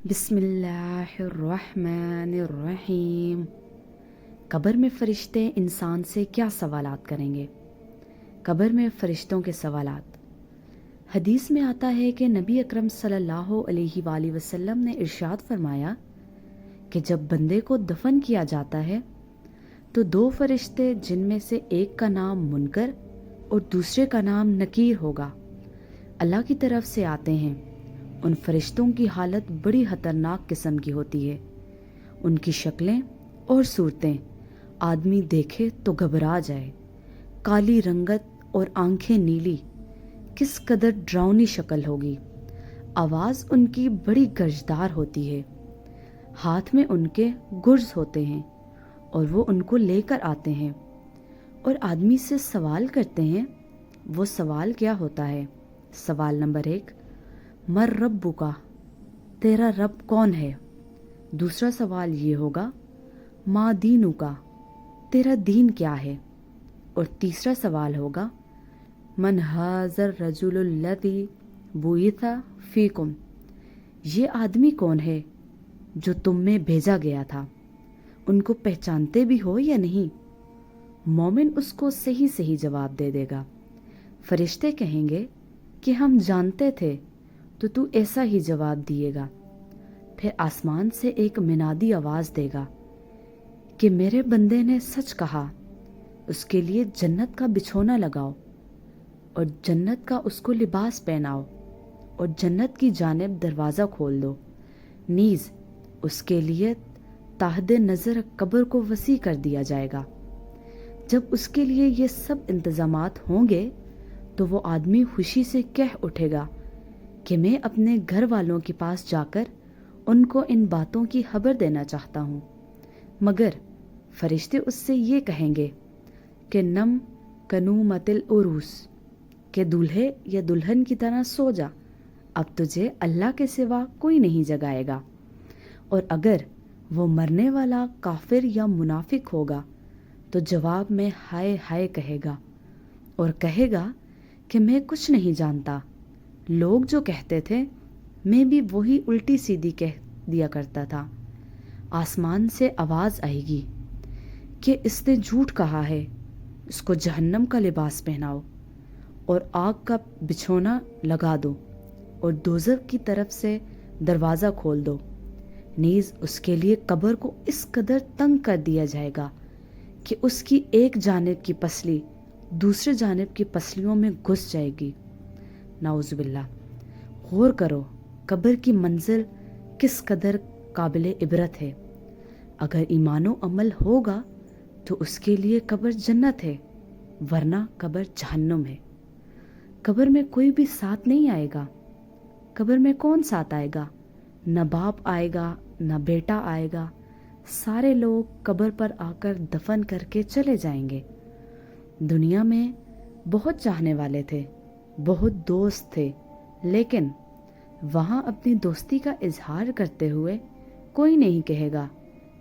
بسم اللہ الرحمن الرحیم۔ قبر میں فرشتے انسان سے کیا سوالات کریں گے؟ قبر میں فرشتوں کے سوالات۔ حدیث میں آتا ہے کہ نبی اکرم صلی اللہ علیہ وآلہ وسلم نے ارشاد فرمایا کہ جب بندے کو دفن کیا جاتا ہے تو دو فرشتے جن میں سے ایک کا نام منکر اور دوسرے کا نام نکیر ہوگا، اللہ کی طرف سے آتے ہیں۔ ان فرشتوں کی حالت بڑی خطرناک قسم کی ہوتی ہے۔ ان کی شکلیں اور صورتیں آدمی دیکھے تو گھبرا جائے۔ کالی رنگت اور آنکھیں نیلی، کس قدر ڈراؤنی شکل ہوگی۔ آواز ان کی بڑی گرجدار ہوتی ہے۔ ہاتھ میں ان کے گرز ہوتے ہیں اور وہ ان کو لے کر آتے ہیں اور آدمی سے سوال کرتے ہیں۔ وہ سوال کیا ہوتا ہے؟ سوال نمبر 1، مر ربک، تیرا رب کون ہے؟ دوسرا سوال یہ ہوگا، ما دینک، تیرا دین کیا ہے؟ اور تیسرا سوال ہوگا، من ھذا الرجل الذی بعث فیکم، یہ آدمی کون ہے جو تم میں بھیجا گیا تھا؟ ان کو پہچانتے بھی ہو یا نہیں؟ مومن اس کو صحیح صحیح جواب دے دے گا۔ فرشتے کہیں گے کہ ہم جانتے تھے تو ایسا ہی جواب دیے گا۔ پھر آسمان سے ایک منادی آواز دے گا کہ میرے بندے نے سچ کہا، اس کے لیے جنت کا بچھونا لگاؤ اور جنت کا اس کو لباس پہناؤ اور جنت کی جانب دروازہ کھول دو، نیز اس کے لیے تحت نظر قبر کو وسیع کر دیا جائے گا۔ جب اس کے لیے یہ سب انتظامات ہوں گے تو وہ آدمی خوشی سے کہہ اٹھے گا کہ میں اپنے گھر والوں کے پاس جا کر ان کو ان باتوں کی خبر دینا چاہتا ہوں، مگر فرشتے اس سے یہ کہیں گے کہ نم کنومت العروس، کہ دولہے یا دلہن کی طرح سو جا، اب تجھے اللہ کے سوا کوئی نہیں جگائے گا۔ اور اگر وہ مرنے والا کافر یا منافق ہوگا تو جواب میں ہائے ہائے کہے گا اور کہے گا کہ میں کچھ نہیں جانتا، لوگ جو کہتے تھے میں بھی وہی الٹی سیدھی کہہ دیا کرتا تھا۔ آسمان سے آواز آئے گی کہ اس نے جھوٹ کہا ہے، اس کو جہنم کا لباس پہناؤ اور آگ کا بچھونا لگا دو اور دوزخ کی طرف سے دروازہ کھول دو، نیز اس کے لیے قبر کو اس قدر تنگ کر دیا جائے گا کہ اس کی ایک جانب کی پسلی دوسرے جانب کی پسلیوں میں گھس جائے گی۔ نعوذ باللہ۔ غور کرو قبر کی منزل کس قدر قابل عبرت ہے۔ اگر ایمان و عمل ہوگا تو اس کے لیے قبر جنت ہے، ورنہ قبر جہنم ہے۔ قبر میں کوئی بھی ساتھ نہیں آئے گا۔ قبر میں کون ساتھ آئے گا؟ نہ باپ آئے گا، نہ بیٹا آئے گا۔ سارے لوگ قبر پر آ کر دفن کر کے چلے جائیں گے۔ دنیا میں بہت چاہنے والے تھے، بہت دوست تھے، لیکن وہاں اپنی دوستی کا اظہار کرتے ہوئے کوئی نہیں کہے گا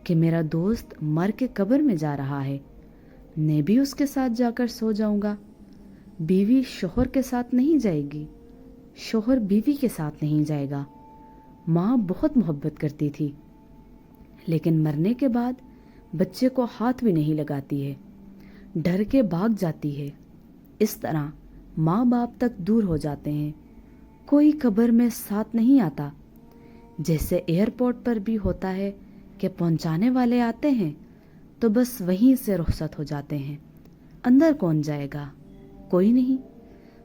کہ میرا دوست مر کے قبر میں جا رہا ہے، میں بھی اس کے ساتھ جا کر سو جاؤں گا۔ بیوی شوہر کے ساتھ نہیں جائے گی، شوہر بیوی کے ساتھ نہیں جائے گا۔ ماں بہت محبت کرتی تھی، لیکن مرنے کے بعد بچے کو ہاتھ بھی نہیں لگاتی ہے، ڈر کے بھاگ جاتی ہے۔ اس طرح ماں باپ تک دور ہو جاتے ہیں، کوئی قبر میں ساتھ نہیں آتا۔ جیسے ایئرپورٹ پر بھی ہوتا ہے کہ پہنچانے والے آتے ہیں تو بس وہیں سے رخصت ہو جاتے ہیں، اندر کون جائے گا؟ کوئی نہیں،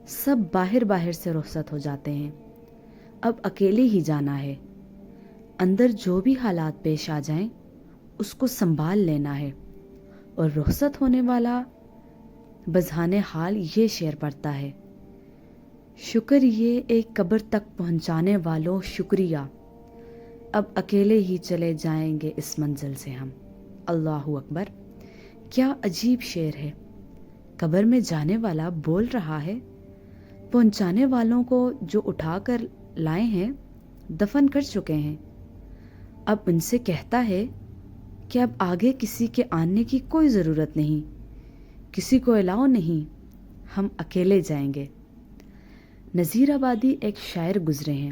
سب باہر باہر سے رخصت ہو جاتے ہیں۔ اب اکیلے ہی جانا ہے۔ اندر جو بھی حالات پیش آ جائیں اس کو سنبھال لینا ہے۔ اور رخصت ہونے والا بذہان حال یہ شعر پڑھتا ہے، شکر یہ ایک قبر تک پہنچانے والوں شکریہ، اب اکیلے ہی چلے جائیں گے اس منزل سے ہم۔ اللہ اکبر، کیا عجیب شعر ہے۔ قبر میں جانے والا بول رہا ہے، پہنچانے والوں کو جو اٹھا کر لائے ہیں دفن کر چکے ہیں، اب ان سے کہتا ہے کہ اب آگے کسی کے آنے کی کوئی ضرورت نہیں، کسی کو الاؤ نہیں، ہم اکیلے جائیں گے۔ نذیر آبادی ایک شاعر گزرے ہیں،